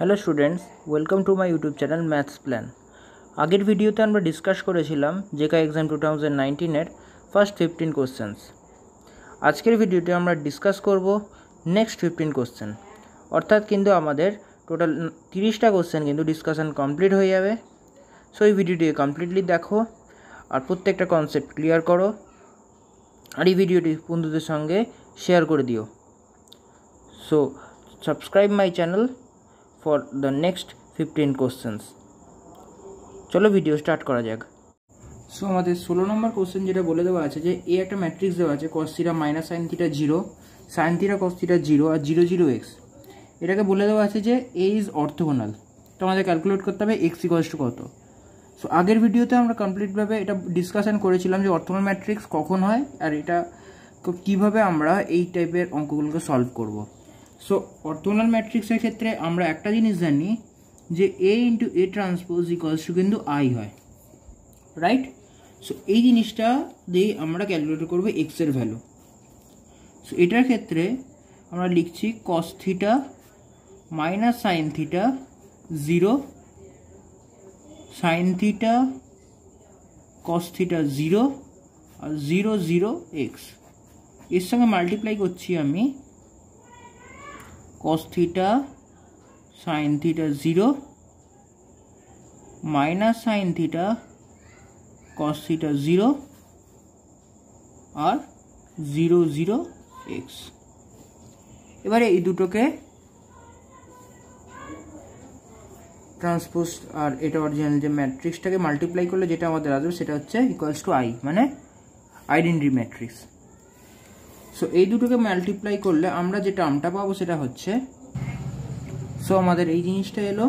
Hello students, welcome to my YouTube channel maths plan. আগের ভিডিওতে আমরা ডিসকাস করেছিলাম জেকা এক্সাম 2019-এর ফার্স্ট 15 কোশ্চেন্স। আজকের ভিডিওতে আমরা ডিসকাস করব নেক্সট 15 কোশ্চেন, অর্থাৎ কিন্তু আমাদের টোটাল 30টা কোশ্চেন কিন্তু ডিসকাশন কমপ্লিট হয়ে যাবে। সো এই ভিডিওটি কমপ্লিটলি দেখো আর প্রত্যেকটা কনসেপ্ট ক্লিয়ার করো, আর এই ভিডিওটি বন্ধুদের সঙ্গে শেয়ার করে দিও। So subscribe my channel for the next 15 questions. চলো ভিডিও স্টার্ট করা যাক। সো আমাদের 16 নম্বর কোশ্চেন যেটা বলে দেওয়া আছে যে এ একটা ম্যাট্রিক্স দেওয়া আছে cos θ minus sin θ 0, sin θ cos θ 0 আর 0 0 x। এটাকে বলে দেওয়া আছে যে a ইজ অর্থোগোনাল। তো আমাদের ক্যালকুলেট করতে হবে x ইকুয়ালস টু কত। সো আগের ভিডিওতে আমরা কমপ্লিটভাবে এটা ডিসকাশন করেছিলাম যে অর্থোগোনাল ম্যাট্রিক্স কখন হয় আর এটা কিভাবে আমরা এই টাইপের অঙ্কগুলোকে সলভ করব। সো অর্থোগোনাল ম্যাট্রিক্সের ক্ষেত্রে আমরা একটা জিনিস জানি যে a into a transpose equals to কিন্তু i হয়, রাইট? সো এই জিনিসটা দিয়ে আমরা ক্যালকুলেট করব x এর ভ্যালু। সো এটার ক্ষেত্রে আমরা লিখছি cos θ minus sin θ 0, sin θ cos θ 0 আর 0 0 x। এর সঙ্গে মাল্টিপ্লাই করছি আমি cos θ sin θ 0 minus sin θ cos θ 0 আর 0 0 x। এবারে এই দুটোকে ট্রান্সপোজ আর এটা অরিজিনাল যে ম্যাট্রিক্সটাকে মাল্টিপ্লাই করলে যেটা আমাদের আসবে সেটা হচ্ছে ইকুয়ালস টু i, মানে আইডেন্টিটি ম্যাট্রিক্স। সো এই দুটোকে মাল্টিপ্লাই করলে আমরা যে টার্মটা পাবো সেটা হচ্ছে, সো আমাদের এই জিনিসটা এলো,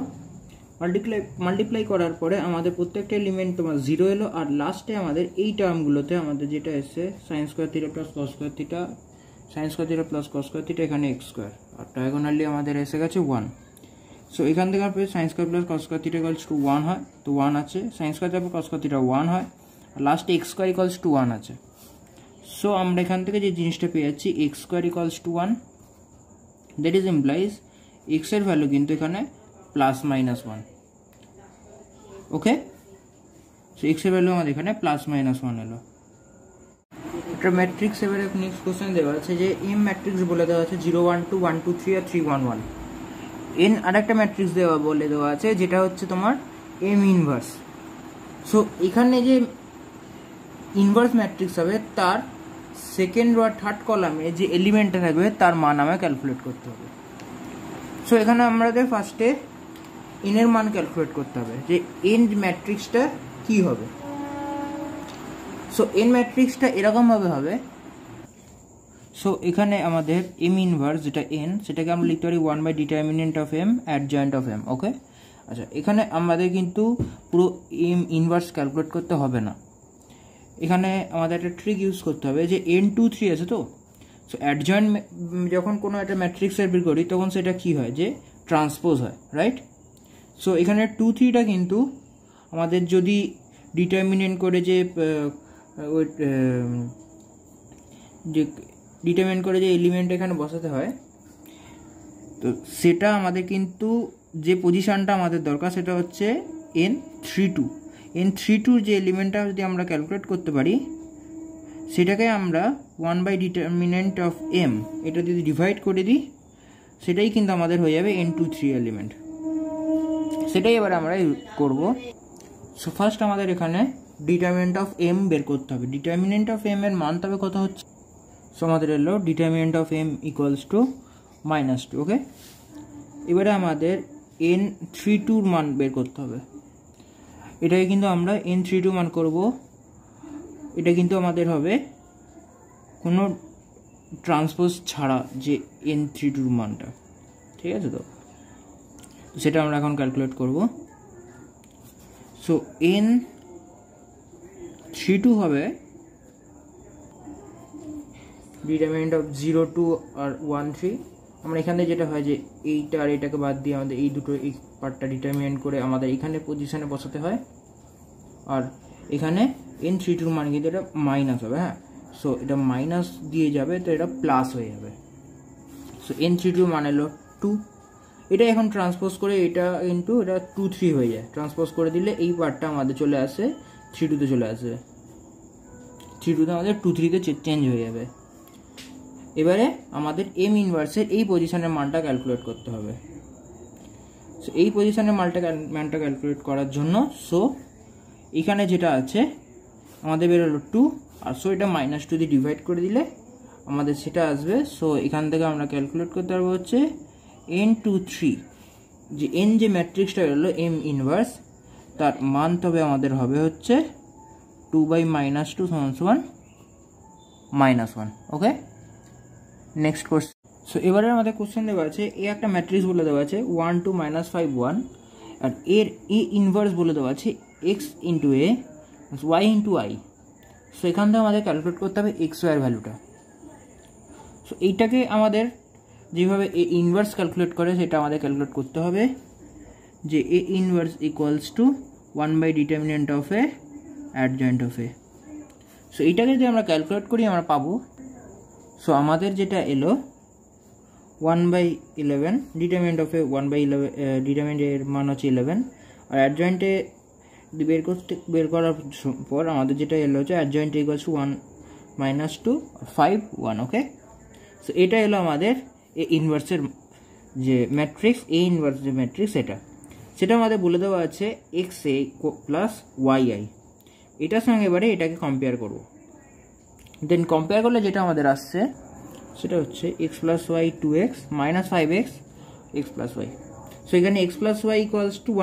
মাল্টিপ্লাই করার পরে আমাদের প্রত্যেকটা এলিমেন্ট তোমার 0 এলো, আর লাস্টে আমাদের এই টার্মগুলোতে আমাদের যেটা এসে sine square theta plus cos square theta, sine square theta plus cos square theta, এখানে এক্স স্কোয়ার, আর ডায়াগোনালি আমাদের এসে গেছে 1। সো এখান থেকে আমরা sine square plus cos square theta equals to 1 হয়, তো 1 আছে, সাইন স্কোয়ার তারপর কস স্কোয়ার থিটা 1 হয়, আর লাস্টে এক্স স্কোয়ার ইকুয়ালস টু 1 আছে। সো আমরা এখান থেকে যে জিনিসটা পেয়ে যাচ্ছি x square equals to 1, that is implies x এর ভ্যালু কিন্তু এখানে প্লাস মাইনাস 1। ওকে, সো এক্স এর ভ্যালু আমাদের এখানে প্লাস মাইনাস 1 এলো। একটা ম্যাট্রিক্স এবারে নেক্সট কোশ্চেন দেওয়া আছে যে এম ম্যাট্রিক্স বলে দেওয়া আছে 0 1 2 1 2 3 আর 3 1 1। এন আরেকটা ম্যাট্রিক্স বলে দেওয়া আছে যেটা হচ্ছে তোমার এম ইনভার্স। সো এখানে যে ইনভার্স ম্যাট্রিক্স হবে তার সেকেন্ড বা থার্ড কলামে যে এলিমেন্টটা থাকবে তার মান আমায় ক্যালকুলেট করতে হবে। সো এখানে আমাদের ফার্স্টে এন এর মান ক্যালকুলেট করতে হবে যে এন ম্যাট্রিক্সটা কি হবে। সো এন ম্যাট্রিক্সটা এরকমভাবে হবে, সো এখানে আমাদের এম ইনভার্স যেটা এন, সেটাকে আমরা লিখতে পারি 1 by determinant of M adjoint of M. Okay, আচ্ছা, এখানে আমাদের কিন্তু পুরো এম ইনভার্স ক্যালকুলেট করতে হবে না, এখানে আমাদের একটা ট্রিক ইউজ করতে হবে যে n2 3 আছে। তো সো অ্যাডজয়েন্ট যখন কোনো একটা ম্যাট্রিক্সের বের করি তখন সেটা কি হয় যে ট্রান্সপোজ হয়, রাইট? সো এখানে 2 3টা কিন্তু আমাদের যদি ডিটারমিনেন্ট করে যে ডিটারমিনেন্ট করে যে এলিমেন্ট এখানে বসাতে হয়, তো সেটা আমাদের কিন্তু যে পজিশনটা আমাদের দরকার সেটা হচ্ছে n32। n32 যে এলিমেন্টটা যদি আমরা ক্যালকুলেট করতে পারি সেটাকে আমরা 1 বাই ডিটারমিনেন্ট অফ এম এটা যদি ডিভাইড করে দিই সেটাই কিন্তু আমাদের হয়ে যাবে n23 এলিমেন্ট। সেটাই এবার আমরা করব। সো ফার্স্ট আমাদের এখানে ডিটারমিনেন্ট অফ এম বের করতে হবে। ডিটারমিনেন্ট অফ এম এর মান তবে কত হচ্ছে, সো আমাদের এলো determinant of M equals to -2। Okay, এবারে আমাদের n32 মান বের করতে হবে। এটাকে কিন্তু আমরা n32 মান করব, এটা কিন্তু আমাদের হবে কোনো ট্রান্সপোজ ছাড়া যে n32 মানটা, ঠিক আছে? তো সেটা আমরা এখন ক্যালকুলেট করব। সো n32 হবে ডিটারমিনেন্ট অফ 0 2 আর 1 3। আমরা এখানে যেটা হয় যে এইটা আর এটাকে বাদ দিয়ে আমাদের এই দুটো এই পার্টটা ডিটারমিনেন্ট করে আমাদের এখানে পজিশনে বসাতে হয়, আর এখানে n32 মান কিন্তু এটা মাইনাস হবে। হ্যাঁ, সো এটা মাইনাস দিয়ে যাবে, তো এটা প্লাস হয়ে যাবে। সো n32 মান এলো 2, এটা এখন ট্রান্সপোজ করে এটা ইন্টু এটা 2 3 হয়ে যায়, ট্রান্সপোজ করে দিলে এই পার্টটা আমাদের চলে আসে 3 2 তে চলে আসে, 3 2 তে আমাদের 2 3 তে চেঞ্জ হয়ে যাবে। এবারে আমাদের এম ইনভার্সের এই পজিশনের মানটা ক্যালকুলেট করতে হবে। সো এই পজিশনের মানটা ক্যালকুলেট করার জন্য সো এখানে যেটা আছে আমাদের বেরোলো 2, আর সো এটা -2 দিয়ে ডিভাইড করে দিলে আমাদের সেটা আসবে। সো এখান থেকে আমরা ক্যালকুলেট করতে পারবো হচ্ছে n2 3, যে n যে ম্যাট্রিক্সটা বেরোলো এম ইনভার্স তার মান তবে আমাদের হবে হচ্ছে 2/-2 = -1। ওকে, নেক্সট কোশ্চেন। সো এবারে আমাদের কোশ্চেন দেওয়া আছে এ একটা ম্যাট্রিক্স বলে দেওয়া আছে 1 2 -5 1, আর এর এ ইনভার্স বলে দেওয়া আছে x * a y * i। So এখান থেকে আমাদের ক্যালকুলেট করতে হবে x y এর ভ্যালুটা। সো এইটাকে আমাদের যেভাবে এ ইনভার্স ক্যালকুলেট করে সেটা আমাদের ক্যালকুলেট করতে হবে, যে A inverse = 1/det of a adjoint of a। So এইটাকে যদি আমরা ক্যালকুলেট করি আমরা পাবো, সো আমাদের যেটা এলো 1/11, ডিটারমিনেন্ট অফ এ 1/11, ডিটারমিনেন্ট এর মান হচ্ছে 11, আর অ্যাডজয়েন্টে বের করার পর আমাদের যেটা এলো হচ্ছে অ্যাডজয়েন্ট = 1 - 2 5 1। ওকে, সো এটা এলো আমাদের এ ইনভার্সের যে ম্যাট্রিক্স, এ ইনভার্স যে ম্যাট্রিক্স সেটা আমাদের বলে দেওয়া আছে xa + yi। এটার সঙ্গে এবারে এটাকে কম্পেয়ার করব, দেন কম্পেয়ার করলে যেটা আমাদের আসছে সেটা হচ্ছে x + y 2x - 5x x + y। So এখানে x + y =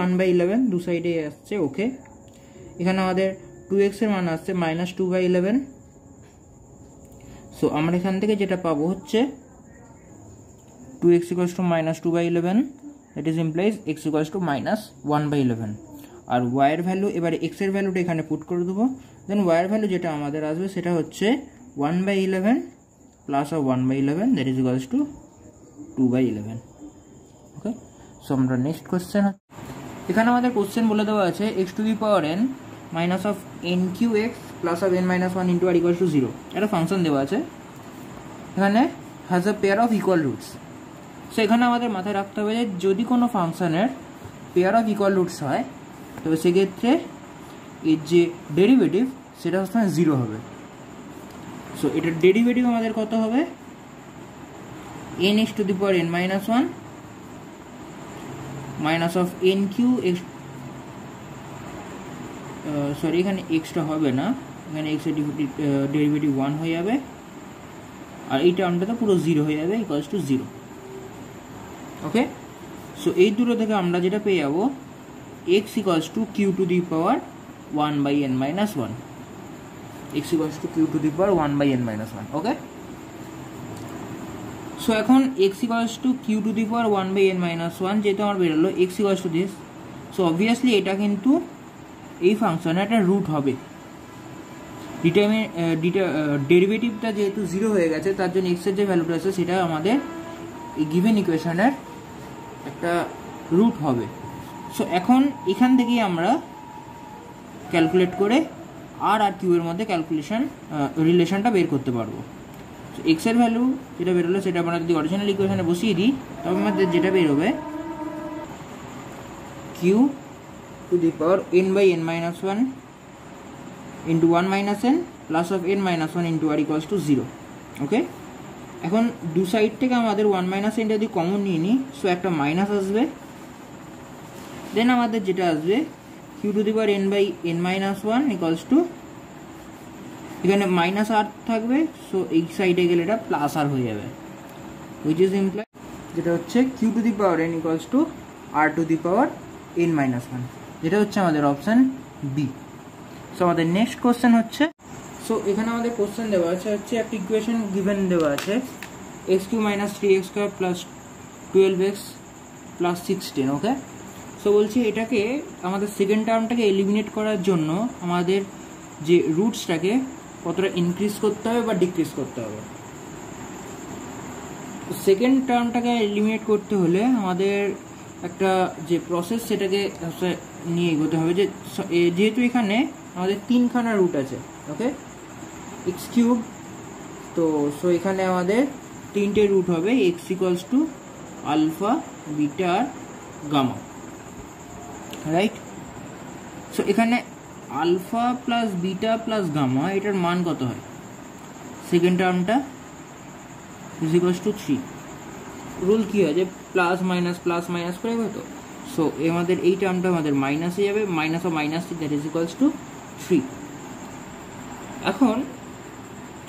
1/11, দু সাইডে আসছে। ওকে, এখানে আমাদের 2x এর মান আসছে -2/11। সো আমরা এখান থেকে যেটা পাবো হচ্ছে 2x = -2/11, that is implies x = -1/11। আর y এর ভ্যালু, এবারে x এর ভ্যালুটা এখানে পুট করে দেবো, দেন y এর ভ্যালু যেটা আমাদের আসবে সেটা হচ্ছে 1/11 + 1/11, that is equals two 2/11। Okay, so আমরা নেক্সট কোশ্চেন, এখানে আমাদের কোশ্চেন বলে দেওয়া আছে x⁴n - nqx + n - 1 * r = 0। একটা ফাংশন দেওয়া আছে, এখানে has a pair of equal roots. So এখানে আমাদের মাথায় রাখতে হবে যে যদি কোনো ফাংশনের পেয়ার অফ ইকুয়াল রুটস হয় তবে সেক্ষেত্রে এর যে ডেরিভেটিভ সেটা সবসময় 0 হবে। সো এটার ডেরিভেটিভ আমাদের কত হবে, nx⁴n - 1 -nqx, সরি এখানে এক্সটা হবে না, এখানে x এর ডেরিভেটিভ 1 হয়ে যাবে, আর এই টার্মটা তো পুরো 0 হয়ে যাবে, = 0। ওকে, সো এই দুটো থেকে আমরা যেটা পেয়ে যাবো x = q⁴1/n - 1, x = q⁴1/n - 1। ওকে, সো এখন x = q⁴1/n - 1 যেহেতু আমার বেরোলো x = this, সো অবভিয়াসলি এটা কিন্তু এই ফাংশনের একটা রুট হবে। ডেরিভেটিভটা যেহেতু 0 হয়ে গেছে তার জন্য x এর যে ভ্যালুটা আছে সেটা আমাদের এই গিভেন ইকুয়েশনের একটা রুট হবে। সো এখন এখান থেকেই আমরা ক্যালকুলেট করে আর কিউ এর মধ্যে রিলেশনটা বের করতে পারবো। সো x এর ভ্যালু যেটা বেরোলো সেটা আমরা যদি অরিজিনাল ইকুয়েশনে বসিয়ে দিই তবে আমাদের যেটা বেরোবে q⁴n/n - 1 * 1 - n + of n - 1 * r = 0। ওকে, এখন দু সাইড থেকে আমাদের 1 - n যদি কমন নিয়ে নিই, সো একটা মাইনাস আসবে, দেন আমাদের যেটা আসবে q⁴n/n - 1 এখানে -r থাকবে, সো এই সাইডে গেলে এটা +r হয়ে যাবে, হুইচ ইজ ইমপ্লাই যেটা হচ্ছে q⁴n = r⁴n - 1, যেটা হচ্ছে আমাদের অপশন বি। সো আমাদের নেক্সট কোশ্চেন হচ্ছে, সো এখানে আমাদের কোশ্চেন দেওয়া আছে হচ্ছে একটা ইকুয়েশন গিভেন দেওয়া আছে x³ - 3x² + 12x + 16। ওকে, সো বলছি এটাকে আমাদের সেকেন্ড টার্মটাকে এলিমিনেট করার জন্য আমাদের যে রুটসটাকে কতটা ইনক্রিজ করতে হবে বা ডিক্রিজ করতে হবে। সেকেন্ড টার্মটাকে এলিমিনেট করতে হলে আমাদের একটা যে প্রসেস সেটাকে নিয়ে এগোতে হবে, যে যেহেতু এখানে আমাদের 3খানা রুট আছে। ওকে, x³ তো সো এখানে আমাদের 3টে রুট হবে, x = α বিটা আর গামা, রাইট? সো এখানে alpha plus beta plus gamma এটার মান কত হয়? সেকেন্ড টার্মটা ইজ ইকুয়ালস টু 3। রুল কী হয় যে প্লাস মাইনাস করে হবে তো, সো আমাদের এই টার্মটা আমাদের মাইনাসে যাবে, মাইনাস ও minus that is equals to 3। এখন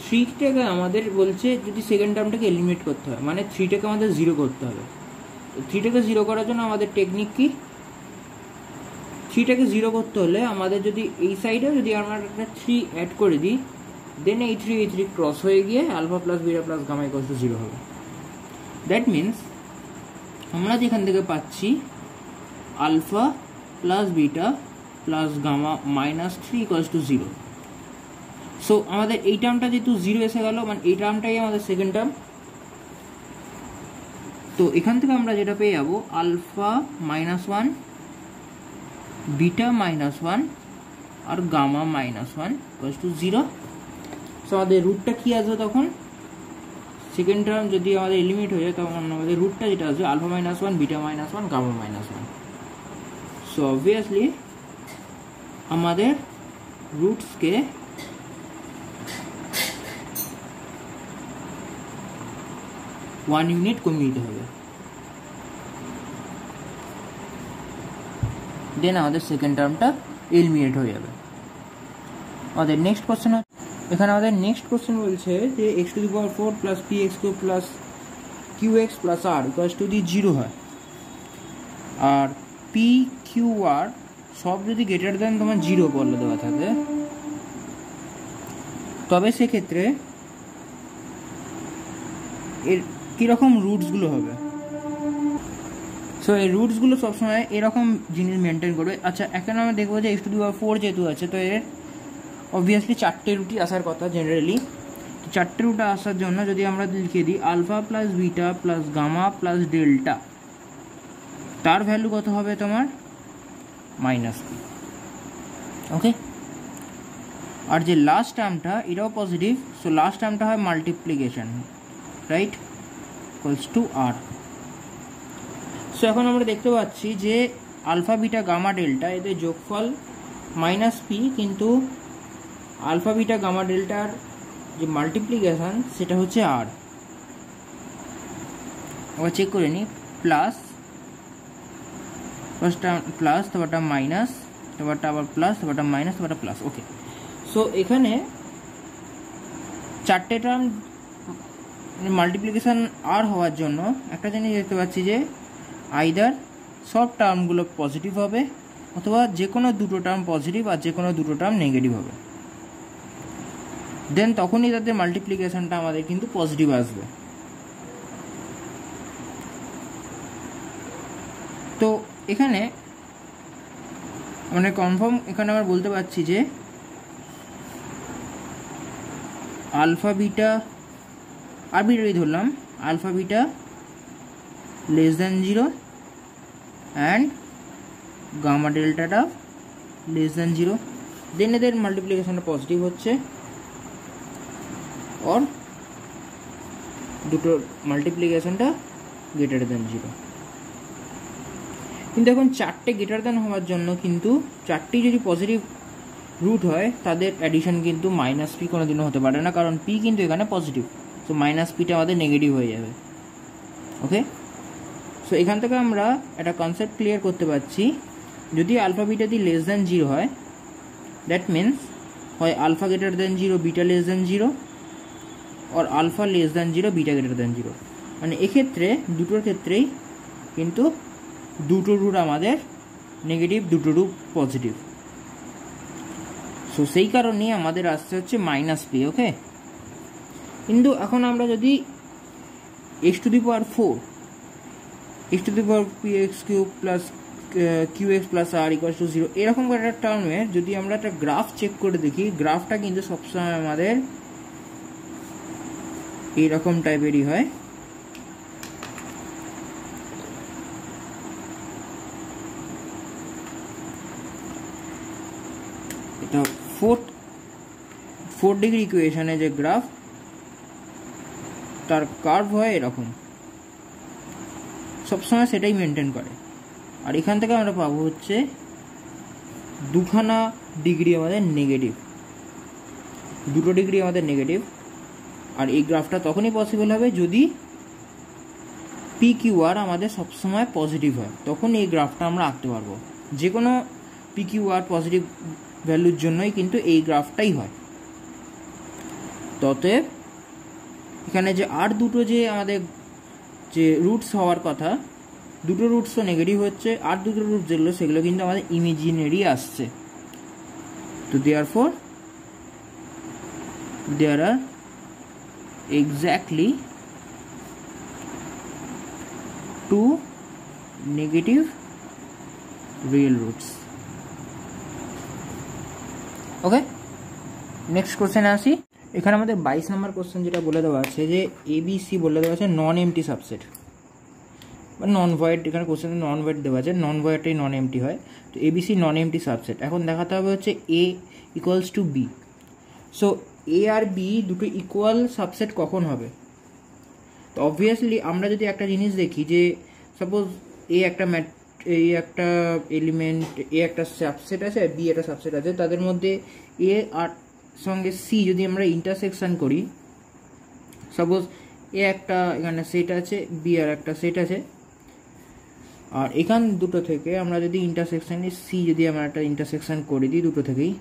3টাকে আমাদের বলছে যদি সেকেন্ড টার্মটাকে এলিমিনেট করতে হয়, মানে 3টাকে আমাদের 0 করতে হবে। তো 3টাকে 0 করার জন্য আমাদের টেকনিক কি? 3টাকে 0 করতে হলে আমাদের যদি এই সাইডে যদি আমরা একটা 3 অ্যাড করে দিই, দেন এই 3 ক্রস হয়ে গিয়ে alpha plus beta plus gamma equals to 0 হবে। দ্যাট মিনস আমরা যেখান থেকে পাচ্ছি alpha plus beta plus gamma minus 3 equals to 0। So আমাদের এই টার্মটা যেহেতু 0 এসে গেল, মানে এই টার্মটাই আমাদের সেকেন্ড টার্ম। তো এখান থেকে আমরা যেটা পেয়ে যাবো আলফা -1, বিটা -1 আর গামা -1 ইকুয়ালস টু 0। সো আমাদের রুটটা কি আসবে তখন? সেকেন্ড টার্ম যদি আমাদের এলিমিনেট হয়ে যায় তখন আমাদের রুটটা যেটা আসবে alpha -1, beta -1, gamma -1। So obviously আমাদের রুটসকে ওয়ান ইউনিট কমিয়ে দিতে হবে, দেন আমাদের সেকেন্ড টার্মটা এলিমিনেট হয়ে যাবে। আমাদের নেক্সট কোশ্চেন, এখানে আমাদের নেক্সট কোশ্চেন বলছে যে x⁴ plus px³ plus qx plus r equals to 0 হয়, আর p q r সব যদি গ্রেটার দেন তোমার 0 বলে দেওয়া থাকে, তবে সেক্ষেত্রে এর কীরকম রুটসগুলো হবে? সো এই রুটসগুলো সবসময় এরকম জিনিস মেনটেন করবে। আচ্ছা, এখানে আমরা দেখবো যে x⁴ যেহেতু আছে, তো এর অবভিয়াসলি 4টে রুটই আসার কথা জেনারেলি। 4টে রুট আসার জন্য যদি আমরা লিখে দিই alpha plus beta plus gamma plus delta, তার ভ্যালু কত হবে তোমার? -p। ওকে, আর যে লাস্ট টার্মটা এটাও পজিটিভ, সো লাস্ট টার্মটা হয় multiplication, right, equals to r। So এখন আমরা দেখতে পাচ্ছি যে আলফা বিটা গামা ডেল্টা এদের যোগফল -p, কিন্তু আলফা বিটা গামা ডেল্টার যে মাল্টিপ্লিকেশন সেটা হচ্ছে r। আবার চেক করে নিই, প্লাস ফার্স্টটা প্লাস, তারপরটা মাইনাস, তারপরটা আবার প্লাস, তারপরটা মাইনাস, তারপরটা প্লাস। ওকে, সো এখানে 4টে টার্ম মাল্টিপ্লিকেশন আর হওয়ার জন্য একটা জিনিস দেখতে পাচ্ছি যে আইদার সব টার্মগুলো পজিটিভ হবে, অথবা যে কোনো দুটো টার্ম পজিটিভ আর যে কোনো দুটো টার্ম নেগেটিভ হবে, দেন তখনই তাদের মাল্টিপ্লিকেশনটা আমাদের কিন্তু পজিটিভ আসবে। তো এখানে মানে কনফার্ম এখানে আমরা বলতে পারছি যে আলফা বিটা আরবিট্রারি ধরলাম, alpha beta less than 0 and gamma ডেল্টাটা লেস দ্যান 0, দেন এদের মাল্টিপ্লিকেশনটা পজিটিভ হচ্ছে, और দুটো মাল্টিপ্লিকেশনটা গ্রেটার দ্যান 0। কিন্তু এখন 4টে গ্রেটার দ্যান হওয়ার জন্য কিন্তু 4টি যদি পজিটিভ রুট হয় তাদের অ্যাডিশন কিন্তু -p কোনোদিনও হতে পারে না, কারণ p কিন্তু এখানে পজিটিভ, সো -pটা আমাদের নেগেটিভ হয়ে যাবে। ওকে, সো এখান থেকে আমরা একটা কনসেপ্ট ক্লিয়ার করতে পারছি, যদি alpha beta the less than 0 হয়, দ্যাট মিনস হয় alpha greater than 0 beta less than 0, और alpha less than 0 beta greater than 0, মানে এক্ষেত্রে দুটোর ক্ষেত্রেই কিন্তু দুটো রুট আমাদের নেগেটিভ, দুটো রুট পজিটিভ। সো সেই কারণেই আমাদের আসতে হচ্ছে -p। ওকে, কিন্তু এখন আমরা যদি x⁴ x⁴px³ plus qx plus r equals to 0 এরকম একটা টার্মে যদি আমরা একটা গ্রাফ চেক করে দেখি, গ্রাফটা কিন্তু সবসময় আমাদের এইরকম টাইপেরই হয়। এটা 4 ডিগ্রি ইকুয়েশনে যে গ্রাফ, তার কার্ভ হয় এরকম। সবসময় সেটাই মেনটেন করে। আর এখান থেকে আমরা পাবো হচ্ছে দুখানা ডিগ্রি আমাদের নেগেটিভ, দুটো ডিগ্রি আমাদের নেগেটিভ। আর এই গ্রাফটা তখনই পসিবল হবে যদি পি কিউ আর আমাদের সবসময় পজিটিভ হয়, তখন এই গ্রাফটা আমরা আঁকতে পারবো। যে কোনো পি কিউ আর পজিটিভ ভ্যালুর জন্যই কিন্তু এই গ্রাফটাই হয়। ততএব এখানে যে আর দুটো যে আমাদের যে রুটস হওয়ার কথা, দুটো রুটস তো নেগেটিভ হচ্ছে, আর দুটো রুটস যেগুলো সেগুলো কিন্তু আমাদের ইমেজিনারি আসছে। তো therefore there are exactly two negative real roots. Okay, next কোশ্চেনে আসি। এখানে আমাদের 22 নম্বর কোশ্চেন যেটা বলে দেওয়া আছে যে ABC বলে দেওয়া আছে নন এমটি সাবসেট বা নন ভয়েড। এখানে কোশ্চেনে নন ভয়েড দেওয়া আছে, নন ভয়েডটাই নন এমটি হয়। তো ABC নন এমটি সাবসেট। এখন দেখাতে হবে হচ্ছে A equals to B। So A আর B দুটো ইকুয়াল সাবসেট কখন হবে? তো অবভিয়াসলি আমরা যদি একটা জিনিস দেখি যে সাপোজ A একটা এলিমেন্ট, A একটা সাবসেট আছে, B একটা সাবসেট আছে, তাদের মধ্যে A আর সঙ্গে C যদি আমরা ইন্টারসেকশন করি, সাপোজ A একটা এখানে সেট আছে, B আর একটা সেট আছে, আর এখান দুটো থেকে আমরা যদি ইন্টারসেকশনে C যদি আমরা একটা ইন্টারসেকশন করে দিই দুটো থেকেই,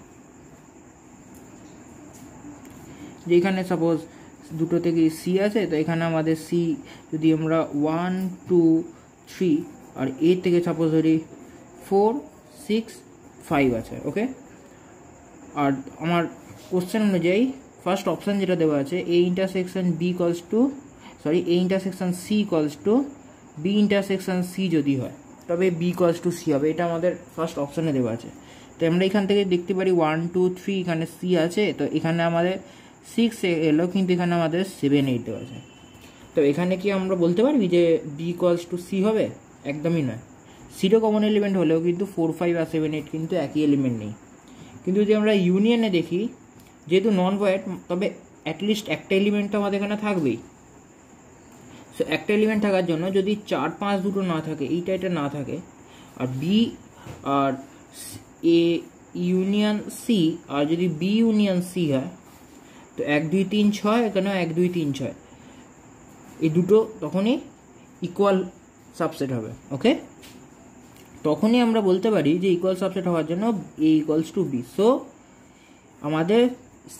যে এখানে সাপোজ দুটো থেকে C আছে, তো এখানে আমাদের C যদি আমরা 1 2 3 আর A থেকে সাপোজ ধরি 4 6 5 আছে। ওকে, আর আমার কোশ্চেন অনুযায়ী ফার্স্ট অপশান যেটা দেওয়া আছে A intersection B equals to A intersection C equals to B intersection C যদি হয় তবে B ইকুয়ালস টু C হবে। এটা আমাদের ফার্স্ট অপশানে দেওয়া আছে। তো আমরা এখান থেকে দেখতে পারি 1 2 3 এখানে C আছে, তো এখানে আমাদের 6 এলো, কিন্তু এখানে আমাদের 7 8 দেওয়া আছে। তো এখানে কি আমরা বলতে পারবি যে B ইকুয়ালস টু C হবে? একদমই নয়। সিরো কমন এলিমেন্ট হলেও কিন্তু 4 5 আর 7 8 কিন্তু একই এলিমেন্ট নেই। কিন্তু যদি আমরা ইউনিয়নে দেখি, যেহেতু নন ভয়েড, তবে অ্যাটলিস্ট একটা এলিমেন্ট তো আমাদের এখানে থাকবেই। সো একটা এলিমেন্ট থাকার জন্য যদি 4 5 দুটো না থাকে, এইটা এটা না থাকে, আর B আর A ইউনিয়ন C, আর যদি B ইউনিয়ন C হয়, তো 1 2 3 6, এখানেও 1 2 3 6, এই দুটো তখনই ইকুয়াল সাবসেট হবে। ওকে, তখনই আমরা বলতে পারি যে ইকুয়াল সাবসেট হওয়ার জন্য A equals to B। So আমাদের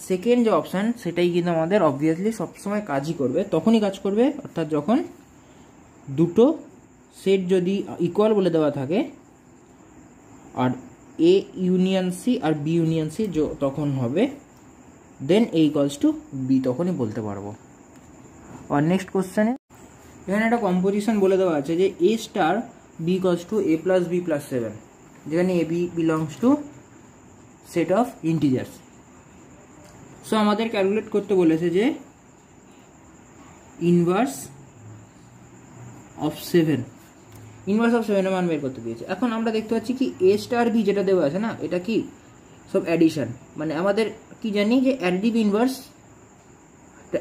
সেকেন্ড যে অপশান সেটাই কিন্তু আমাদের অবভিয়াসলি সবসময় কাজই করবে, তখনই কাজ করবে, অর্থাৎ যখন দুটো সেট যদি ইকুয়াল বলে দেওয়া থাকে আর A ইউনিয়ন C আর B ইউনিয়ন C তখন হবে, then A equals to B তখনই বলতে পারবো। আর নেক্সট কোশ্চেনে এখানে একটা কম্পোজিশন বলে দেওয়া আছে যে A star B equals to A plus B plus 7, যেখানে AB belongs to set of integers. So আমাদের ক্যালকুলেট করতে বলেছে যে ইনভার্স অফ 7, ইনভার্স অফ 7 এর মান বের করতে দিয়েছে। এখন আমরা দেখতে পাচ্ছি কি A স্টার B যেটা দেওয়া আছে না, এটা কি সব অ্যাডিশন, মানে আমাদের কি জানি যে additive inverse,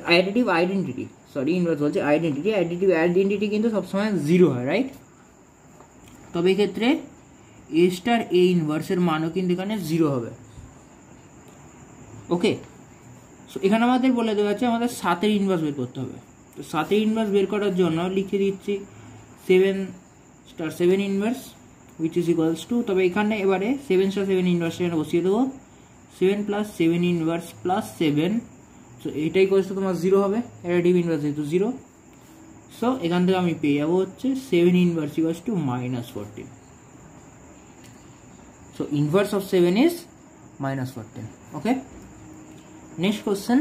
additive identity, sorry inverse বলছে আইডেন্টিটি, অ্যাডিটিভ আইডেন্টিটি কিন্তু সবসময় 0 হয়, রাইট? তবে এক্ষেত্রে A স্টার A ইনভার্সের মানও কিন্তু এখানে 0 হবে। ওকে, সো এখানে আমাদের বলে দেওয়া আছে আমাদের 7 এর ইনভার্স বের করতে হবে। তো 7 এর ইনভার্স বের করার জন্য লিখে দিচ্ছি 7 star 7 inverse which is equals two, তবে এখানে এবারে 7 স্টার 7 ইনভার্স এখানে বসিয়ে দেবো 7 প্লাস 7 ইনভার্স প্লাস 7, সো এইটাই ইকুয়ালস টু তোমার 0 হবে, অ্যাডিটিভ ইনভার্স যেহেতু 0। সো এখান থেকে আমি পেয়ে যাবো হচ্ছে 7 inverse equals to -14। So inverse of 7 is -14। Okay, next question.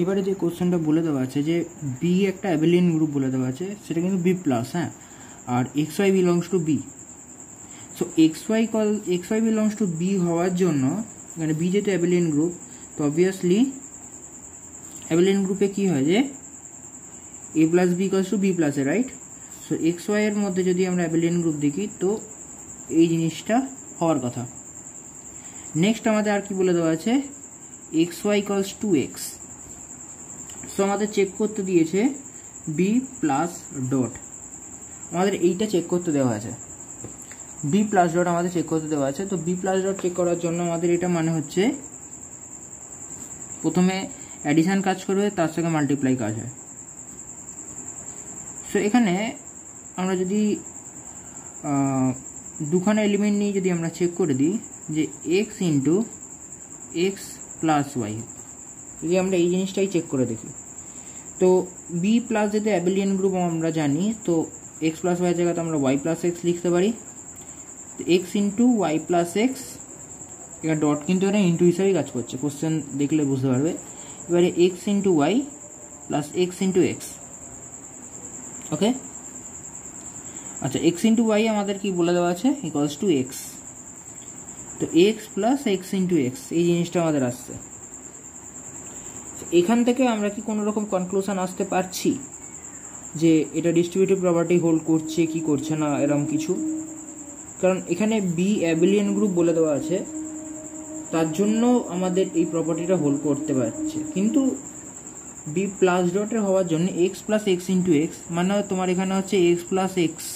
এবারে যে কোশ্চেনটা বলে দেওয়া আছে যে B একটা অ্যাবেলিয়ান গ্রুপ বলে দেওয়া আছে, সেটা কিন্তু B প্লাস, হ্যাঁ, আর XY belongs to B। So XY belongs to B হওয়ার জন্য মানে B যেহেতু অ্যাবেলিয়ান গ্রুপ, তো অবভিয়াসলি অ্যাবেলিয়ান গ্রুপে কি হয় যে A plus B equals to B plus A, right? So XY এর মধ্যে যদি আমরা অ্যাবেলিয়ান গ্রুপ দেখি তো এই জিনিসটা হওয়ার কথা। নেক্সট আমাদের আর কি বলে দেওয়া আছে XY equals to X। So আমাদের চেক করতে দিয়েছে B প্লাস ডট, আমাদের এইটা চেক করতে দেওয়া আছে, বি প্লাস ডট আমাদের চেক করতে দেওয়া আছে। তো বি প্লাস ডট চেক করার জন্য আমাদের এটা মানে হচ্ছে প্রথমে অ্যাডিশন কাজ করবে, তার সঙ্গে মাল্টিপ্লাই কাজ হয়। সো এখানে আমরা যদি দুখানা এলিমেন্ট নিয়ে যদি আমরা চেক করে দিই যে X into X plus Y, যদি আমরা এই জিনিসটাই চেক করে দেখি, তো বি প্লাস যেহেতু অ্যাবেলিয়ান গ্রুপ আমরা জানি, তো এক্স প্লাস ওয়াই জায়গাতে আমরা ওয়াই প্লাস এক্স লিখতে পারি। তো x into Y plus X, এখানে ডট কিন্তু এটা ইন্টু হিসাবেই কাজ করছে, কোশ্চেন দেখলে বুঝতে পারবে। এবারে x into Y plus x into x, okay. আচ্ছা, এক্স ইন্টু ওয়াই আমাদের কি বলে দেওয়া আছে, ইকুয়ালস টু এক্স। তো x plus x into x এই জিনিসটা আমাদের আসছে। এখান থেকে আমরা কি কোনো রকম কনক্লুশন আসতে পারছি যে এটা ডিস্ট্রিবিউটিভ প্রপার্টি হোল্ড করছে কি করছে না, এরকম কিছু? কারণ এখানে বি অ্যাবেলিয়ান গ্রুপ বলে দেওয়া আছে, তার জন্য আমাদের এই প্রপার্টিটা হোল্ড করতে পারছে। কিন্তু বি প্লাস ডটের হওয়ার জন্য x plus x into x মানে তোমার এখানে হচ্ছে এক্স প্লাস এক্স,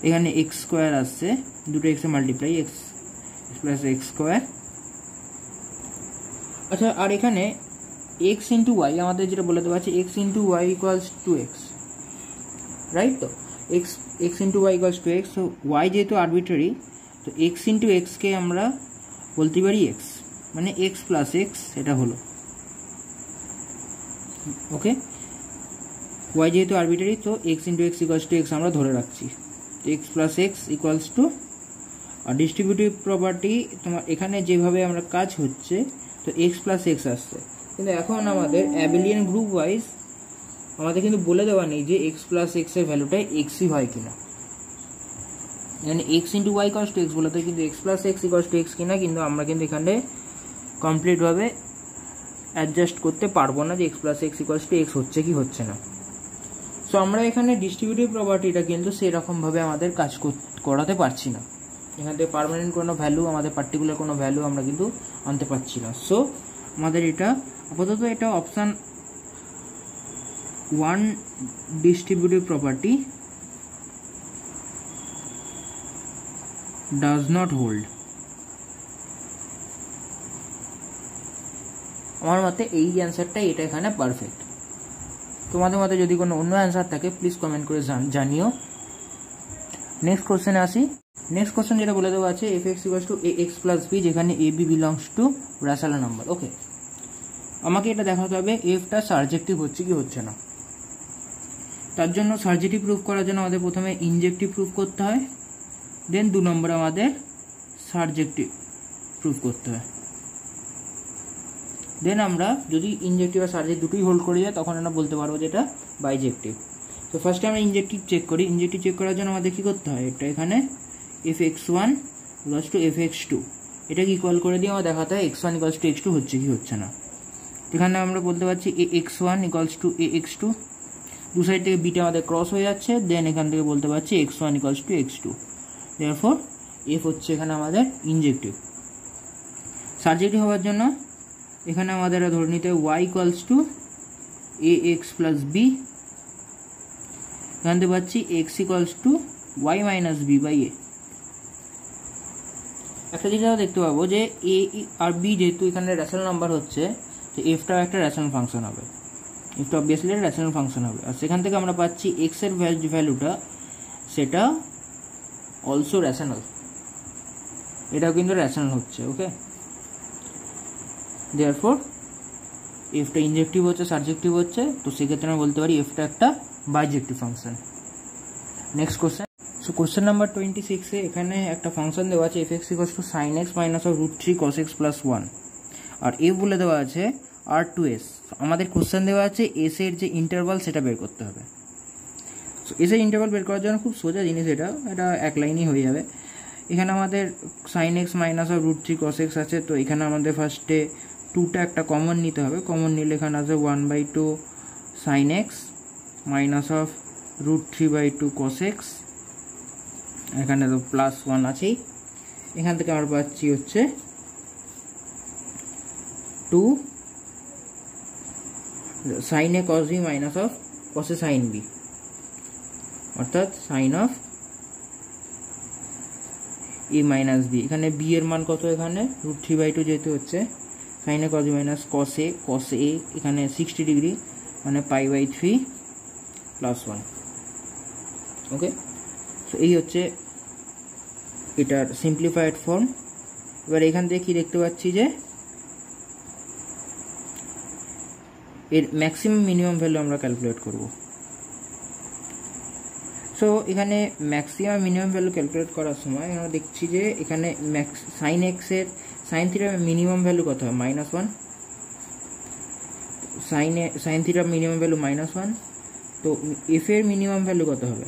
এখানে এক্স স্কোয়ার আসছে, দুটো এক্সে multiply, x plus x square. আচ্ছা, আর এখানে এক্স ইন্টু ওয়াই আমাদের যেটা বলে দেওয়া আছে, x into Y equals to x, right? তো x into Y equals to x. তো ওয়াই যেহেতু আরবিট্রারি, তো এক্স ইন্টু এক্সকে আমরা বলতে পারি এক্স, মানে এক্স প্লাস এক্স এটা হলো, ওকে। ওয়াই যেহেতু আরবিট্রারি, তো x into X equals to X আমরা ধরে রাখছি, X plus X equals to. আর ডিস্ট্রিবিউটিভ প্রপার্টি তোমার এখানে যেভাবে আমরা কাজ হচ্ছে, তো এক্স প্লাস এক্স আসছে, কিন্তু এখন আমাদের অ্যাবেলিয়ান গ্রুপ ওয়াইজ আমাদের কিন্তু বলে দেওয়া নেই যে এক্স প্লাস এক্স এর ভ্যালুটা এক্সই হয় কিনা। এখানে X into Y equals to X বলতে, কিন্তু X plus X equals to X কিনা কিন্তু আমরা কিন্তু এখানে কমপ্লিটভাবে অ্যাডজাস্ট করতে পারবো না যে x plus X equals to x হচ্ছে কি হচ্ছে না। সো আমরা এখানে ডিস্ট্রিবিউটিভ প্রপার্টিটা কিন্তু সেরকমভাবে আমাদের কাজ করাতে পারছি না, এখান থেকে পার্মানেন্ট কোনো ভ্যালু, আমাদের পার্টিকুলার কোনো ভ্যালু আমরা কিন্তু আনতে পারছি না। সো আমাদের এটা আপাতত এটা option 1 distributive property does not hold. আমার মতে এই অ্যান্সারটা এটা এখানে পারফেক্ট। তোমাদের মতে যদি কোনো অন্য অ্যান্সার থাকে প্লিজ কমেন্ট করে জানিও। নেক্সট কোশ্চেনে আসি। নেক্সট কোশ্চেন যেটা বলে দেওয়া আছে f x equals to a x plus b, যেখানে এ বি বিলংস টু রাসেল নাম্বার, ওকে। আমাকে এটা দেখাতে হবে এফটা সার্জেক্টিভ হচ্ছে কি হচ্ছে না। তার জন্য সার্জেক্টিভ প্রুফ করার জন্য আমাদের প্রথমে ইনজেক্টিভ প্রুফ করতে হয়, দেন 2 নম্বরে আমাদের সার্জেক্টিভ প্রুফ করতে হয়। দেন আমরা যদি ইনজেক্টিভ আর সার্জেক্টিভ দুটোই হোল্ড করে যায় তখন আমরা বলতে পারবো যে এটা বাইজেক্টিভ। তো ফার্স্টে আমরা ইনজেক্টিভ চেক করি। ইনজেক্টিভ চেক করার জন্য আমাদের কী করতে হয়, একটা এখানে f x one equals to f x two, এটাকে ইকুয়াল করে দিয়ে আমার দেখাতে হয় x one equals to x two হচ্ছে কি হচ্ছে না। এখানে আমরা বলতে পারছি a x one equals to a x two, দু সাইড থেকে বিটা আমাদের ক্রস হয়ে যাচ্ছে, দেন এখান থেকে বলতে পারছি x one equals to x two. Therefore f হচ্ছে এখানে আমাদের ইনজেক্টিভ। সার্জেক্টিভ হওয়ার জন্য এখানে আমাদের ধরে নিতে হয় y equals to a x plus b, জানতে পারছি x equals to y minus b by a. একটা জিনিস আমরা দেখতে পাবো যে এ আর বি যেহেতু এখানে রেশনাল নাম্বার হচ্ছে, তো এফটাও একটা রেশনাল ফাংশন হবে, এফটা অবভিয়াসলি একটা রেশনাল ফাংশন হবে। আর সেখান থেকে আমরা পাচ্ছি এক্স এর ভ্যালুটা সেটা অলসো রেশনাল, এটাও কিন্তু রেশনাল হচ্ছে, ওকে। দেয়ারফর এফটা ইনজেক্টিভ হচ্ছে সার্জেক্টিভ হচ্ছে, তো সেক্ষেত্রে আমরা বলতে পারি এফটা একটা bijective function. Next question. So question number 26-এ এখানে একটা ফাংশন দেওয়া আছে f x equals to sine x minus of root 3 cos x plus 1, আর এফ বলে দেওয়া আছে আর টু এস। আমাদের কোশ্চেন দেওয়া আছে এস এর যে ইন্টারভাল সেটা বের করতে হবে। সো এস এর ইন্টারভাল বের করার জন্য খুব সোজা জিনিস, এটা এক লাইনই হয়ে যাবে। এখানে আমাদের sine x minus of root 3 cos X আছে, তো এখানে আমাদের ফার্স্টে 2টা একটা কমন নিতে হবে। কমন নিলে এখানে আছে 1/2 sine x minus of root 3/2 cos X, এখানে তো প্লাস 1 আছেই। এখান থেকে আমরা পাচ্ছি হচ্ছে 2 sine A cos B minus of cos A sine B. অর্থাৎ sine of A minus B. এখানে বি এর মান কত, এখানে √3/2 যেহেতু হচ্ছে sine A cos B minus cos A এখানে 60 ডিগ্রি মানে π/3 +1। ওকে, সো এই হচ্ছে এটার সিম্পলিফাইড ফর্ম। এবার এখান থেকে কি দেখতে পাচ্ছি যে এর ম্যাক্সিমাম মিনিমাম ভ্যালু আমরা ক্যালকুলেট করব। সো এখানে ম্যাক্সিমাম মিনিমাম ভ্যালু ক্যালকুলেট করার সময় আমরা দেখছি যে এখানে সাইন এক্স এর সাইন থিটার মিনিমাম ভ্যালু কত হয়, -1। সাইন থিটার মিনিমাম ভ্যালু -1, তো এফ এর মিনিমাম ভ্যালু কত হবে,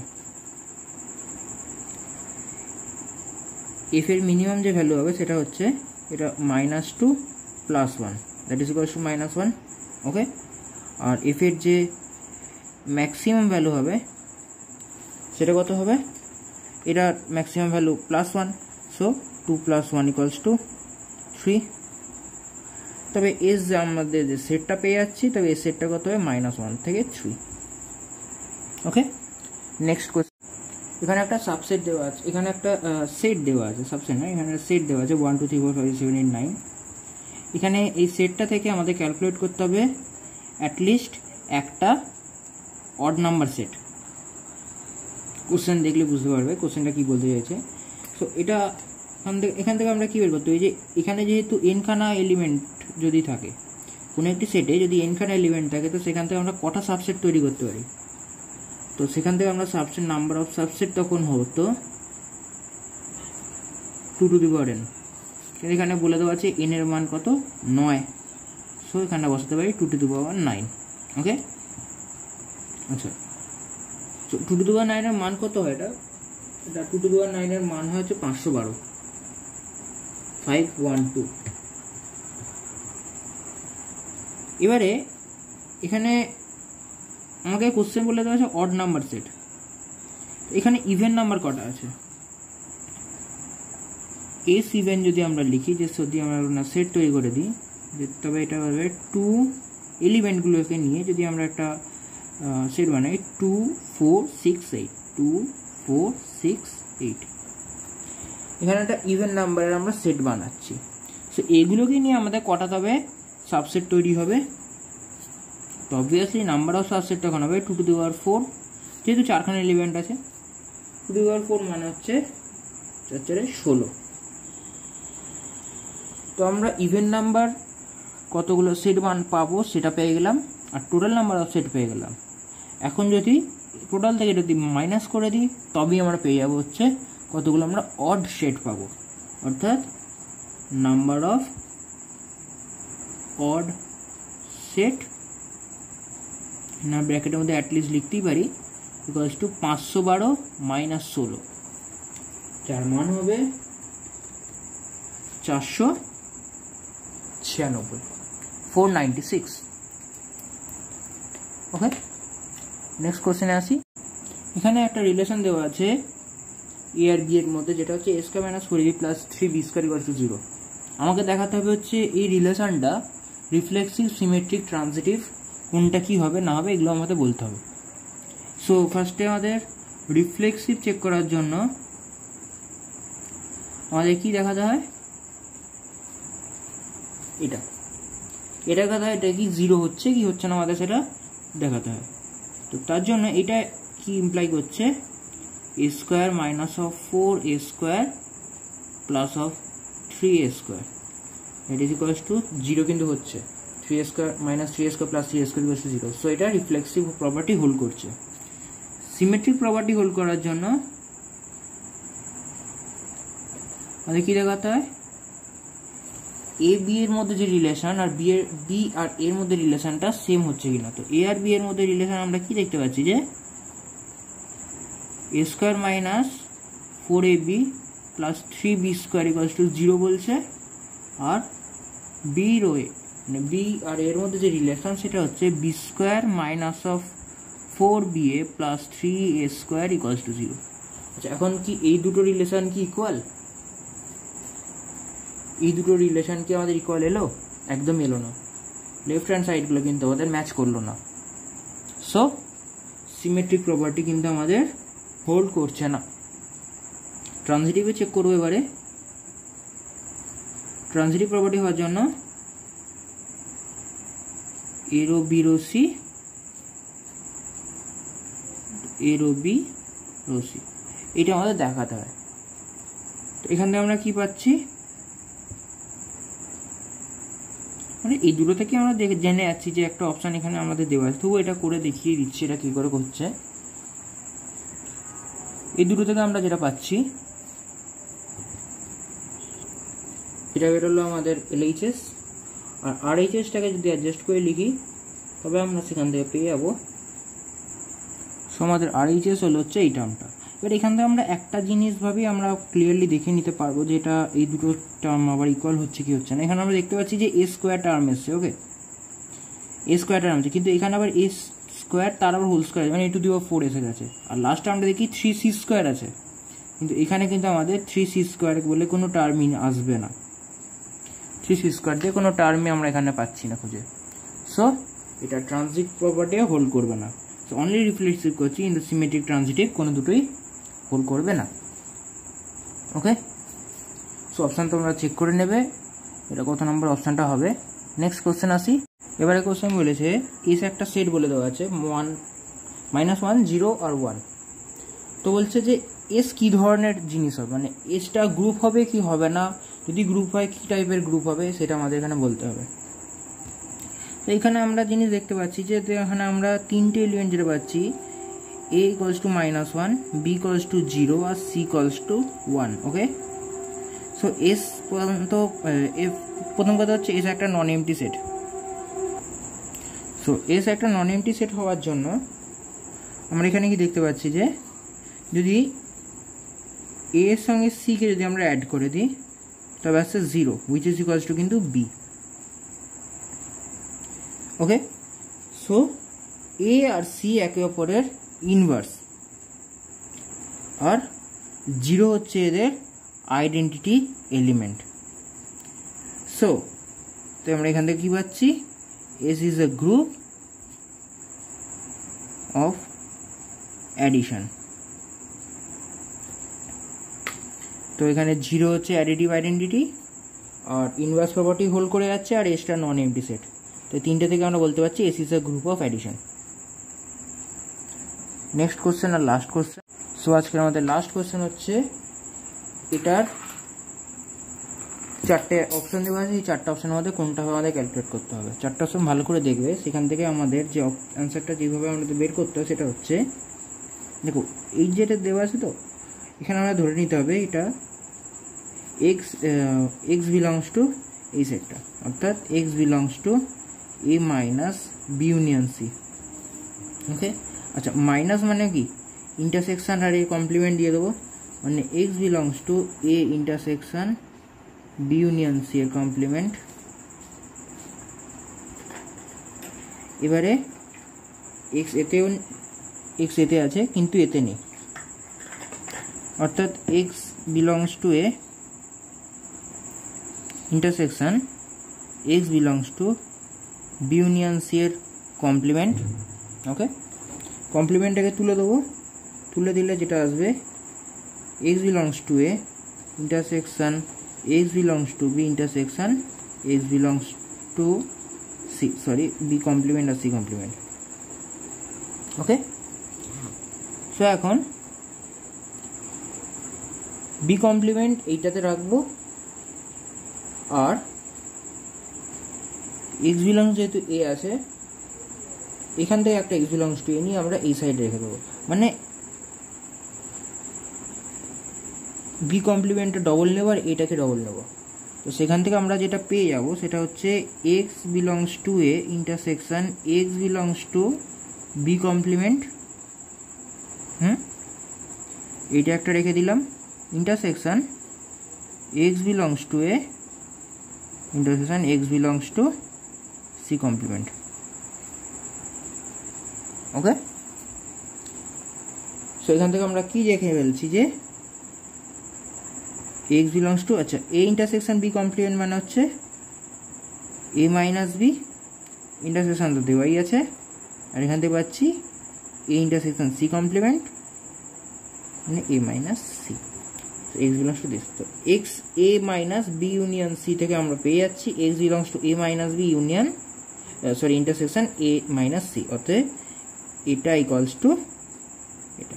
এফ এর মিনিমাম যে ভ্যালু হবে সেটা হচ্ছে এটা -2 + 1 that is equals to -1। Okay, আর এফ এর যে ম্যাক্সিমাম ভ্যালু হবে সেটা কত হবে, এটার ম্যাক্সিমাম ভ্যালু +1, সো 2 + 1 = 3। তবে এস যে আমাদের যে সেটটা পেয়ে যাচ্ছি, তবে এই সেটটা কত হবে, -1 থেকে 3। ওকে, নেক্সট কোয়েশ্চেন। এখানে একটা সাবসেট দেওয়া আছে, এখানে একটা সেট দেওয়া আছে, সাবসেট না, এখানে সেট দেওয়া আছে 1 2 3 4 5 6 7 8 9। এখানে এই সেটটা থেকে আমাদের ক্যালকুলেট করতে হবে অ্যাটলিস্ট একটা অড নাম্বার সেট। কোশ্চেন দেখলে বুঝতে পারবে কোশ্চেনটা কি বলতে চাইছে। সো এটা এখান থেকে আমরা কি বের করতে হবে, যে এখানে যেহেতু এনখানা এলিমেন্ট যদি থাকে, কোনো একটি সেটে যদি এনখানা এলিমেন্ট থাকে, তো সেখান থেকে আমরা কটা সাবসেট তৈরি করতে পারি। তো সেখান থেকে আমরা সাবসেট নাম্বার অফ সাবসেট তখন হতো 2n। এখানে বলে দেওয়া আছে n এর মান কত, 9। সো এখানে বসাতে পারি 2n। ওকে, আচ্ছা, 2n এর মান কত হয়, এটা 2n এর মান হয় হচ্ছে 512, 512। এবারে এখানে আমাকে কোশ্চেন বলে দেওয়া আছে অড নাম্বার সেট। এখানে ইভেন নাম্বার কটা আছে, এস ইভেন যদি আমরা লিখি, যে যদি আমরা সেট তৈরি করে দিই, তবে এটা হবে 2 এলিমেন্টগুলোকে নিয়ে যদি আমরা একটা সেট বানাই 2 4 6 8, 2 4 6 8। এখানে একটা ইভেন নাম্বারের আমরা সেট বানাচ্ছি। সো এগুলোকে নিয়ে আমাদের কটা তবে সাবসেট তৈরি হবে, তো অবভিয়াসলি নাম্বার অফ সাবসেট তখন হবে 2^4, যেহেতু 4খানা এলিমেন্ট আছে। 2^4 মানে হচ্ছে 4 16। তো আমরা ইভেন নাম্বার কতগুলো সেট পাবো সেটা পেয়ে গেলাম, আর টোটাল নাম্বার অফ সেট পেয়ে গেলাম। এখন যদি টোটাল থেকে যদি মাইনাস করে দিই, তবেই আমরা পেয়ে যাবো হচ্ছে কতগুলো আমরা অড সেট পাবো, অর্থাৎ নাম্বার অফ অড সেট না ব্র্যাকেটের মধ্যে অ্যাটলিস্ট লিখতেই পারি ইকুয়ালস টু 512 - 16, যার মান হবে 496, 496। ওকে, নেক্সট কোশ্চেনে আসি। এখানে একটা রিলেশন দেওয়া আছে এ আর বি এর মধ্যে, যেটা হচ্ছে a² - 4ab + 3b² = 0। আমাকে দেখাতে হবে হচ্ছে এই রিলেশনটা রিফ্লেক্সিভ, সিমেট্রিক, ট্রানজিটিভ, কোনটা কি হবে না হবে এগুলো আমাদের বলতে হবে। সো ফার্স্টে আমাদের রিফ্লেক্সিভ চেক করার জন্য আমাদের কি দেখাতে হয়, এটা দেখাতে হয়, এটা কি 0 হচ্ছে কি হচ্ছে না আমাদের সেটা দেখাতে হয়। তো তার জন্য এটা কি ইমপ্লাই করছে, a² - 4a² + 3a² that is equals to 0 কিন্তু হচ্ছে, 3a² - 3a² + 3a² = 0। সো এটা রিফ্লেক্সিভ প্রপার্টি হোল্ড করছে। সিমেট্রিক প্রপার্টি হোল্ড করার জন্য আমাদের কি দেখাতে হয়, এ বি এর মধ্যে যে রিলেশন আর বি আর এর মধ্যে রিলেশনটা সেম হচ্ছে কিনা। তো এ আর বি এর মধ্যে রিলেশন আমরা কি দেখতে পাচ্ছি, যে a² - 4ab + 3b² = 0 বলছে, আর বি রয়ে মানে বি আর এর মধ্যে যে রিলেশন সেটা হচ্ছে b² - 4ba + 3a² = 0। আচ্ছা, এখন কি এই দুটো রিলেশন কি ইকুয়াল, এই দুটো রিলেশন কি আমাদের ইকুয়াল এলো, একদম এলো না। লেফট হ্যান্ড সাইডগুলো কিন্তু আমাদের ম্যাচ করলো না। সো সিমেট্রিক প্রপার্টি কিন্তু আমাদের হোল্ড করছে না। ট্রানজিটিভে চেক করবো এবারে। ট্রানজিটিভ প্রপার্টি হওয়ার জন্য এরো বি রো সি, এরো বি রো সি, এটা আমাদের দেখাতে হয়। তো এখান থেকে আমরা কি পাচ্ছি, মানে এই দুটো থেকে আমরা জেনে যাচ্ছি যে একটা অপশান এখানে আমাদের দেওয়া আছে। তবু এটা করে দেখিয়ে দিচ্ছি এটা কি করে করছে। এই দুটো থেকে আমরা যেটা পাচ্ছি, এটা বেরোলো আমাদের এলএইচএস, আর আরএইচএসটাকে যদি অ্যাডজাস্ট করে লিখি তবে আমরা সেখান থেকে পেয়ে যাবো। সো আমাদের আরএইচএস হলো হচ্ছে এই টার্মটা। এবার এখান থেকে আমরা একটা জিনিসভাবেই আমরা ক্লিয়ারলি দেখে নিতে পারবো যে এটা এই দুটো টার্ম আবার ইকুয়াল হচ্ছে কি হচ্ছে না। এখানে আমরা দেখতে পাচ্ছি যে এ স্কোয়ার টার্ম এসছে, ওকে, এ স্কোয়ার টার্ম আছে, কিন্তু এখানে আবার এ স্কোয়ার তার আবার হোল স্কোয়ার মানে a⁴ এসে গেছে। আর লাস্ট টার্মটা দেখি 3c² আছে, কিন্তু এখানে কিন্তু আমাদের 3c² বলে কোনো টার্মই আসবে না। 3c² দিয়ে কোনো টার্মই আমরা এখানে পাচ্ছি না খুঁজে। সো এটা ট্রানজিট প্রপার্টিও হোল্ড করবে না। সো অনলি রিফ্লেক্সিভ করছি, কিন্তু সিমেট্রিক ট্রানজিটিভ কোনো দুটোই হোল্ড করবে না। ওকে, সো অপশান তোমরা চেক করে নেবে এটা কত নম্বর অপশানটা হবে। নেক্সট কোশ্চেন আসি। এবারে কোশ্চেন বলেছে এস একটা সেট বলে দেওয়া আছে 1, -1, 0 আর 1। তো বলছে যে এস কি ধরনের জিনিস হবে, মানে এসটা গ্রুপ হবে কি হবে না, যদি গ্রুপ হয় কি টাইপের গ্রুপ হবে সেটা আমাদের এখানে বলতে হবে। তো এখানে আমরা জিনিস দেখতে পাচ্ছি যে এখানে আমরা তিনটে এলিমেন্ট যেটা পাচ্ছি, a = -1, b = 0 R c = 1। Okay, so S পর্যন্ত প্রথম কথা হচ্ছে এস একটা নন এমটি সেট। সো এস একটা নন এমটি সেট হওয়ার জন্য আমরা এখানে কি দেখতে পাচ্ছি যে যদি a এর সঙ্গে c কে যদি আমরা অ্যাড করে দিই তবে আসছে 0 which is equals to কিন্তু b। ওকে, সো a আর c একে অপরের ইনভার্স, আর 0 হচ্ছে এদের আইডেন্টিটি এলিমেন্ট। সো তো আমরা এখান থেকে কি পাচ্ছি, S is a group of addition। তো এখানে 0 হচ্ছে অ্যাডিটিভ আইডেন্টিটি, আর ইনভার্স প্রপার্টি হোল্ড করে যাচ্ছে, আর এসটা নন এমটি সেট। তো তিনটে থেকে আমরা বলতে পারছি S is a group of addition। Next question আর লাস্ট কোশ্চেন। সো আজকে আমাদের লাস্ট কোশ্চেন হচ্ছে এটার চারটে অপশন দেওয়া আছে, এই চারটে অপশনের মধ্যে কোনটা আমাদের ক্যালকুলেট করতে হবে। চারটে অপশন ভালো করে দেখবে, সেখান থেকে আমাদের যে অ্যান্সারটা যেভাবে আমাদের বের করতে হবে সেটা হচ্ছে, দেখো এই যেটা দেওয়া আছে, তো এখানে আমরা ধরে নিতে হবে এটা x বিলংস টু এই সেটটা, অর্থাৎ x belongs to a - b union c। ওকে, আচ্ছা মাইনাস মানে কি, ইন্টারসেকশন আর এ কমপ্লিমেন্ট দিয়ে দেবো, মানে x belongs to a intersection b union c এর কমপ্লিমেন্ট। এবারে x এতে আছে কিন্তু এতে নেই, অর্থাৎ x belongs to a intersection x belongs to b union c এর কমপ্লিমেন্ট। ওকে, কমপ্লিমেন্টটাকে তুলে দেবো, তুলে দিলে যেটা আসবে x belongs to a intersection x belongs to b intersection x belongs to c, sorry b complement আর c কমপ্লিমেন্ট। ওকে, সো এখন b কমপ্লিমেন্ট এইটাতে রাখবো, আর x বিলংস যেহেতু a আছে এখান থেকে একটা x বিলংস টু a নিয়ে আমরা এই সাইডে রেখে দেবো, মানে বি কমপ্লিমেন্টটা ডবল নেব আর এটাকে ডবল নেব। তো সেখান থেকে আমরা যেটা পেয়ে যাব সেটা হচ্ছে x belongs to a intersection x belongs to B complement. এইটা একটা রেখে দিলাম, intersection x belongs to a intersection x belongs to C complement. Okay, so এখান থেকে আমরা কি দেখে ফেলছি যে x বিলংস টু, আচ্ছা a ইন্টারসেকশন b কমপ্লিমেন্ট মানে হচ্ছে a - b ইন্টারসেকশন তো দেওয়াই আছে, আর এখান থেকে পাচ্ছি a ইন্টারসেকশন c কমপ্লিমেন্ট মানে a minus C. x belongs to this, তো x a minus B union C থেকে আমরা পেয়ে যাচ্ছি x belongs to a minus B union intersection a minus C, অতএব এটা ইকুয়ালস টু এটা।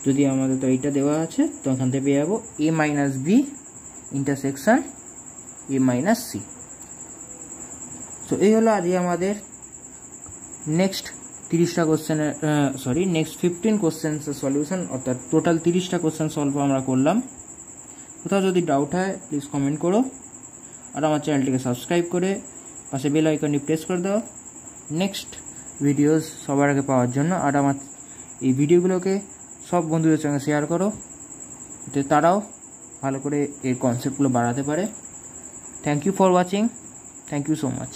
যদি আমাদের তো এইটা দেওয়া আছে, তো এখান থেকে পেয়ে যাবো a minus B intersection a minus C. তো এই হলো আজকে আমাদের নেক্সট 30টা কোশ্চেনের নেক্সট 15 কোশ্চেন্সের সলিউশন, অর্থাৎ টোটাল 30টা কোশ্চেন সলভ আমরা করলাম। কোথাও যদি ডাউট হয় প্লিজ কমেন্ট করো, আর আমার চ্যানেলটিকে সাবস্ক্রাইব করে পাশে বেল আইকনটি প্রেস করে দাও নেক্সট ভিডিওস সবার আগে পাওয়ার জন্য। আর আমার এই ভিডিওগুলোকে সব বন্ধুদের সঙ্গে শেয়ার করো, যাতে তারাও ভালো করে এর কনসেপ্টগুলো বাড়াতে পারে। Thank you for watching, thank you so much.